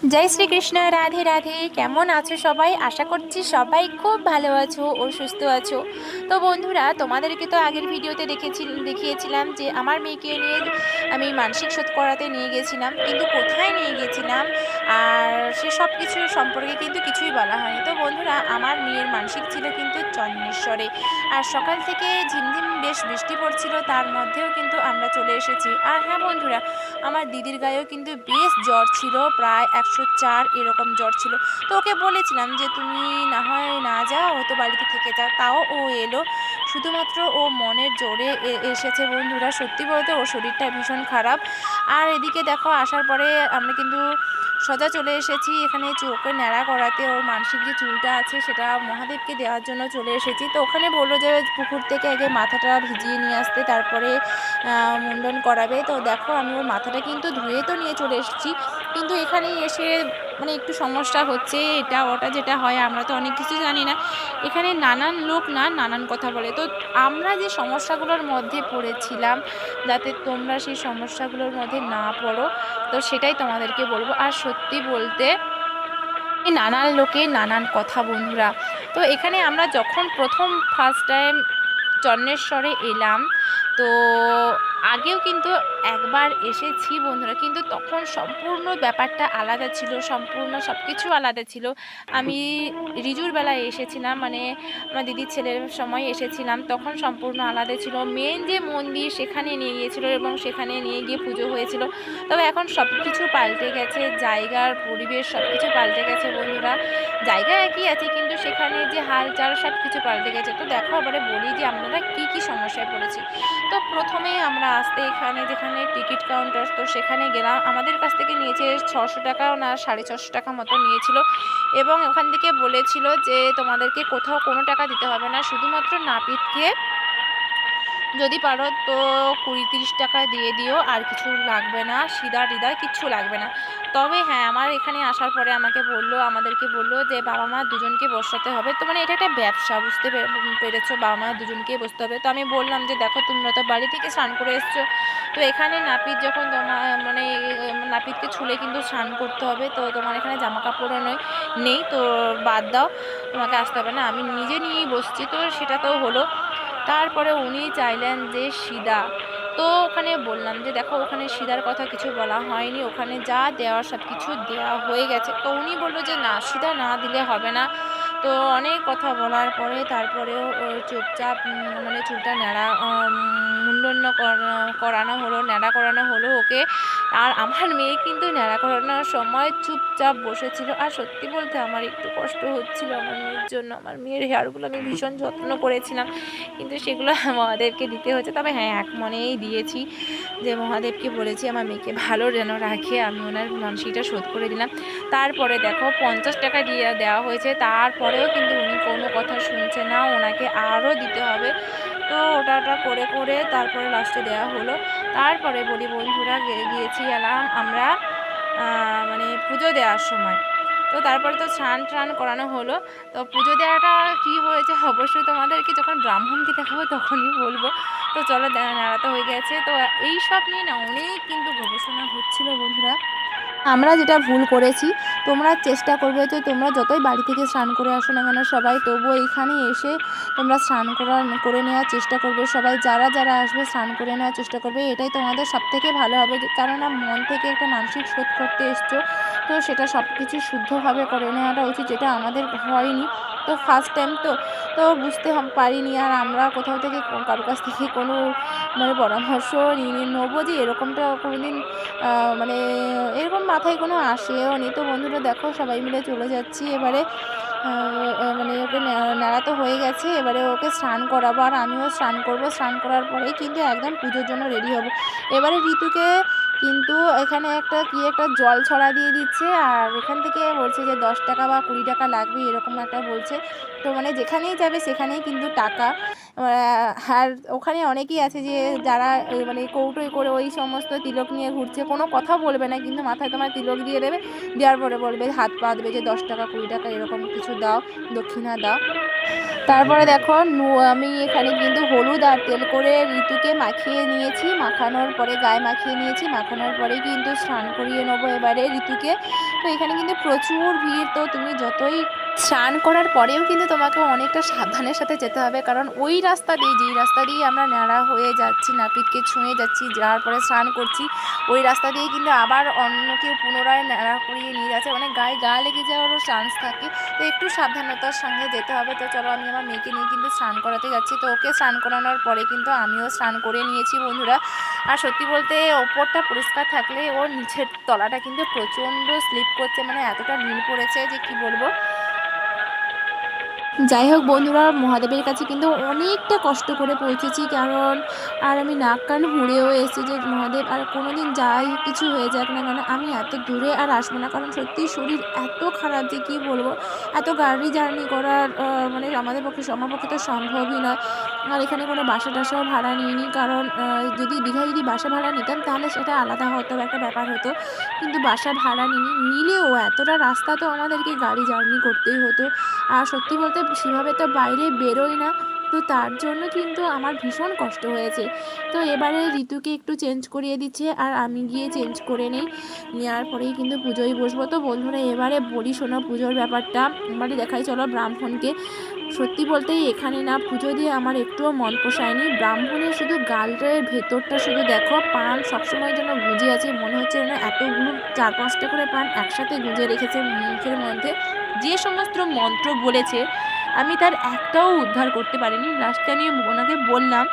जय श्री कृष्ण राधे राधे केमन आছো সবাই আশা করছি সবাই খুব ভালো আছো ও সুস্থ আছো। তো বন্ধুরা তোমাদেরকে তো আগের ভিডিওতে দেখিয়েছিলাম যে আমার মেয়েকে নিয়ে আমি মানসিক শোধ করাতে নিয়ে গেছিলাম, কিন্তু কোথায় নিয়ে গেছিলাম আর সে সব কিছু সম্পর্কে কিন্তু কিছুই বলা হয়নি। তো বন্ধুরা আমার মেয়ের মানসিক ছিল কিন্তু চন্দ্রেশ্বরে, আর সকাল থেকে ঝিমঝিম বেশ বৃষ্টি পড়ছিল, তার মধ্যেও কিন্তু আমরা চলে এসেছি। আর হ্যাঁ বন্ধুরা, আমার দিদির গায়েও কিন্তু বেশ জ্বর ছিল, প্রায় 104 এরকম জ্বর ছিল। তো ওকে বলেছিলাম যে তুমি না হয় না যাও, ও তো বাড়িতে থেকে যাও, তাও ও এলো। শুধুমাত্র ও মনের জোরে এসেছে বন্ধুরা। সত্যি বলতে ওর শরীরটা ভীষণ খারাপ। আর এদিকে দেখো আসার পরে আমরা কিন্তু সোজা চলে এসেছি এখানে চোখে ন্যাড়া করাতে। ওর মানসিক যে চুলটা আছে সেটা মহাদেবকে দেওয়ার জন্য চলে এসেছি। তো ওখানে বললো যে পুকুর থেকে আগে মাথাটা ভিজিয়ে নিয়ে আসতে, তারপরে মুন্ডন করাবে। তো দেখো আমি ওর মাথাটা কিন্তু ধুয়ে তো নিয়ে চলে এসেছি, কিন্তু এখানেই এসে মানে একটু সমস্যা হচ্ছে। এটা ওটা যেটা হয় আমরা তো অনেক কিছু জানি না, এখানে নানান লোক না নানান কথা বলে। তো আমরা যে সমস্যাগুলোর মধ্যে পড়েছিলাম, যাতে তোমরা সেই সমস্যাগুলোর মধ্যে না পড়ো, তো সেটাই তোমাদেরকে বলবো। আর সত্যি বলতে নানান লোকে নানান কথা বন্ধুরা। তো এখানে আমরা যখন প্রথম ফার্স্ট টাইম চন্দ্রেশ্বরে এলাম, তো আগেও কিন্তু একবার এসেছি বন্ধুরা, কিন্তু তখন সম্পূর্ণ ব্যাপারটা আলাদা ছিল, সম্পূর্ণ সব কিছু আলাদা ছিল। আমি রিজুর বেলায় এসেছিলাম, মানে আমার দিদির ছেলের সময় এসেছিলাম, তখন সম্পূর্ণ আলাদা ছিল। মেন যে মন্দির সেখানে নিয়ে গিয়েছিল এবং সেখানে নিয়ে গিয়ে পুজো হয়েছিল। তবে এখন সব কিছু পাল্টে গেছে, জায়গার পরিবেশ সব কিছু পাল্টে গেছে বন্ধুরা। জায়গা একই আছে কিন্তু সেখানে যে হাল চাল সব কিছু পাল্টে গেছে। তো দেখো এবারে বলি যে আমরা কি সমস্যায় পড়েছি। তো প্রথমেই আমরা আসতে এখানে যেখানে টিকিট কাউন্টার, তো সেখানে গেলাম। আমাদের কাছ থেকে নিয়েছে 600 টাকা না 650 টাকা মতো নিয়েছিল, এবং ওখান থেকে বলেছিল যে তোমাদেরকে কোথাও কোনো টাকা দিতে হবে না, শুধুমাত্র নাপিতকে যদি পারো তো 20-30 টাকা দিয়ে দিও, আর কিছু লাগবে না, সিদা টিদা কিচ্ছু লাগবে না। তবে হ্যাঁ, আমার এখানে আসার পরে আমাদেরকে বললো যে বাবা মা দুজনকে বসাতে হবে। তো মানে এটা একটা ব্যবসা, বুঝতে পেরেছো, বাবা মা দুজনকেই বসতে হবে। তো আমি বললাম যে দেখো তোমরা তো বাড়ি থেকে স্নান করে এসছো, তো এখানে নাপিত যখন তোমার মানে নাপিতকে ছুলে কিন্তু স্নান করতে হবে, তো তোমার এখানে জামা কাপড়ও নেই, তো বাদ দাও, তোমাকে আসতে হবে না, আমি নিজে নিয়েই বসছি। তো সেটা তো হলো। তারপরে উনি চাইলেন যে সিদা। তো ওখানে বললাম যে দেখো ওখানে সিদার কথা কিছু বলা হয়নি, ওখানে যা দেওয়ার সব কিছু দেওয়া হয়ে গেছে। তো উনি বললো যে না, সিদা না দিলে হবে না। তো অনেক কথা বলার পরে তারপরেও ও চুপচাপ মানে চুলটা ন্যাড়া মুন্ডন করানো হলো, ন্যাড়া করানো হলো ওকে। আর আমার মেয়ে কিন্তু ন্যাড়া করানোর সময় চুপচাপ বসেছিল। আর সত্যি বলতে আমার একটু কষ্ট হচ্ছিল আমার মেয়ের জন্য। আমার মেয়ের হেয়ারগুলো আমি ভীষণ যত্ন করেছিলাম, কিন্তু সেগুলো মহাদেবকে দিতে হচ্ছে। তবে হ্যাঁ, এক মনেই দিয়েছি যে মহাদেবকে বলেছি আমার মেয়েকে ভালো যেন রাখে, আমি ওনার মানসিকটা শোধ করে দিলাম। তারপরে দেখো 50 টাকা দিয়ে দেওয়া হয়েছে, তারপরেও কিন্তু উনি কোনো কথা শুনছে না, ওনাকে আরও দিতে হবে। তো ওটা করে করে তারপরে লাস্টে দেওয়া হলো। তারপরে বলি বন্ধুরা, গিয়েছি এলাম আমরা মানে পুজো দেওয়ার সময়। তো তারপরে তো স্নান টান করানো হলো। তো পুজো দেওয়াটা কি হয়েছে অবশ্যই তোমাদেরকে যখন ব্রাহ্মণকে দেখাবো তখনই বলবো। তো চলো, নেড়া তো হয়ে গেছে। তো এই সব নিয়ে না অনেক কিন্তু গবেষণা হচ্ছিল বন্ধুরা। আমরা যেটা ভুল করেছি, তোমরা চেষ্টা করবে যে তোমরা যতই বাড়ি থেকে স্নান করে আসো না কেন সবাই, তবুও এইখানে এসে তোমরা স্নান করে নেওয়ার চেষ্টা করবে। সবাই যারা যারা আসবে স্নান করে নেওয়ার চেষ্টা করবে, এটাই তোমাদের সবথেকে ভালো হবে। কেননা মন থেকে একটা মানসিক শোধ করতে এসছো, তো সেটা সব কিছু শুদ্ধভাবে করে নেওয়াটা উচিত, যেটা আমাদের হয়নি। তো ফার্স্ট টাইম তো তো বুঝতে পারিনি। আর আমরা কোথাও থেকে কারো কাছ থেকে কোনো মানে পরামর্শ নেবো যে এরকমটা কোনোদিন মানে এরকম মাথায় কোনো আসেও নি। তো বন্ধুরা দেখো সবাই মিলে চলে যাচ্ছি এবারে। মানে ওকে নেড়া তো হয়ে গেছে, এবারে ওকে স্নান করাবো আর আমিও স্নান করব। স্নান করার পরেই কিন্তু একদম পুজোর জন্য রেডি হব। এবারে ঋতুকে কিন্তু এখানে একটা জল ছড়া দিয়ে দিচ্ছে, আর এখান থেকে বলছে যে 10 টাকা বা 20 টাকা লাগবে, এরকম একটা বলছে। তো মানে যেখানেই যাবে সেখানেই কিন্তু টাকা। আর ওখানে অনেকেই আছে যে যারা মানে কৌটোয় করে ওই সমস্ত তিলক নিয়ে ঘুরছে, কোনো কথা বলবে না কিন্তু মাথায় তোমার তিলক দিয়ে দেবে, দেওয়ার পরে বলবে, হাত পা দেবে যে 10 টাকা 20 টাকা এরকম কিছু দাও, দক্ষিণা দাও। তারপরে দেখো আমি এখানে কিন্তু হলুদ আর তেল করে ঋতুকে মাখিয়ে নিয়েছি, মাখানোর পরে গায়ে মাখিয়ে নিয়েছি, মাখানোর পরেই কিন্তু স্নান করিয়ে নেবো এবারে ঋতুকে। তো এখানে কিন্তু প্রচুর ভিড়, তো তুমি যতই স্নান করার পরেও কিন্তু তোমাকে অনেকটা সাবধানের সাথে যেতে হবে, কারণ ওই রাস্তা দিয়ে, যেই রাস্তা দিয়ে আমরা ন্যাড়া হয়ে যাচ্ছি, নাপিতকে ছুঁয়ে যাচ্ছি, যাওয়ার পরে স্নান করছি, ওই রাস্তা দিয়ে কিন্তু আবার অন্য কেউ পুনরায় ন্যাড়া করিয়ে নিয়ে যাচ্ছে, মানে গায়ে গা লেগে যাওয়ারও চান্স থাকে। তো একটু সাবধানতার সঙ্গে যেতে হবে। তো চলো আমি আমার মেয়েকে নিয়ে কিন্তু স্নান করাতে যাচ্ছি। তো ওকে স্নান করানোর পরে কিন্তু আমিও স্নান করে নিয়েছি বন্ধুরা। আর সত্যি বলতে ওপরটা পরিষ্কার থাকলে ওর নিচের তলাটা কিন্তু প্রচণ্ড স্লিপ করছে, মানে এতটা নীল পড়েছে যে কি বলবো। যাই হোক বন্ধুরা, মহাদেবের কাছে কিন্তু অনেকটা কষ্ট করে পৌঁছেছি, কারণ আর আমি নাক কান হুঁড়েও এসেছি যে মহাদেব আর কোনো দিন যাই কিছু হয়ে যাক না কেন আমি এত দূরে আর আসবো না, কারণ সত্যিই শরীর এত খারাপ যে কী বলবো। এত গাড়ি জার্নি করার মানে আমার পক্ষে তো সম্ভবই নয়। আর এখানে কোনো বাসা টাসাও ভাড়া নিইনি, কারণ যদি দীঘায় যদি বাসা ভাড়া নিতাম তাহলে সেটা আলাদা হতো, একটা ব্যাপার হতো, কিন্তু বাসা ভাড়া নিলেও এতটা রাস্তা তো আমাদেরকে গাড়ি জার্নি করতেই হতো। আর সত্যি বলতে সেভাবে তো বাইরে বেরোই না, তো তার জন্য কিন্তু আমার ভীষণ কষ্ট হয়েছে। তো এবারে ঋতুকে একটু চেঞ্জ করিয়ে দিচ্ছে আর আমি গিয়ে চেঞ্জ করে নেই, নেওয়ার পরেই কিন্তু পুজোয় বসবো। তো বন্ধুরা এবারে বলি শোনো পুজোর ব্যাপারটা, এবারে দেখাই চলো ব্রাহ্মণকে। সত্যি বলতে এখানে না পুজো দিয়ে আমার একটুও মন পোষায়নি। ব্রাহ্মণের শুধু গালের ভেতরটা শুধু দেখো, পান সবসময় যেন গুঁজে আছে, মনে হচ্ছে যেন এতগুলো 4-5টা করে পান একসাথে গুঁজে রেখেছে মুখের মধ্যে। যে সমস্ত মন্ত্র বলেছে আমি তার একটাও উদ্ধার করতে পারিনি। লাস্টে আমি ওনাকে বললাম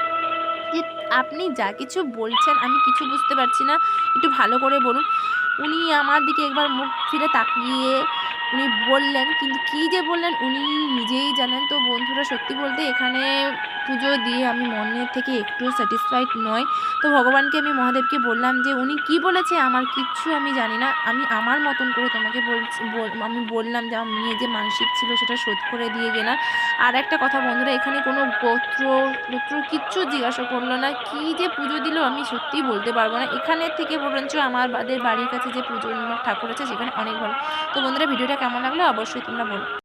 যে আপনি যা কিছু বলছেন আমি কিছু বুঝতে পারছি না, একটু ভালো করে বলুন। উনি আমার দিকে একবার মুখ ফিরে তাকিয়ে উনি বললেন, কিন্তু কী যে বললেন উনি নিজেই জানেন। তো বন্ধুরা সত্যি বলতে এখানে পুজো দিয়ে আমি মনের থেকে একটুও স্যাটিসফাইড নই। তো ভগবানকে আমি মহাদেবকে বললাম যে উনি কি বলেছে আমার কিচ্ছু আমি জানি না, আমি আমার মতন করে তোমাকে আমি বললাম যে আমার মেয়ে যে মানসিক ছিল সেটা শোধ করে দিয়ে গেলাম। আর একটা কথা বন্ধুরা, এখানে কোনো গোত্র কিচ্ছু জিজ্ঞাসা করলো না, কি যে পুজো দিল আমি সত্যিই বলতে পারবো না। এখানের থেকে বরঞ্চ আমাদের বাড়ির কাছে যে পুজো ঠাকুর আছে সেখানে অনেক ভালো। তো বন্ধুরা ভিডিওটা কেমন লাগলো অবশ্যই তোমরা বলো।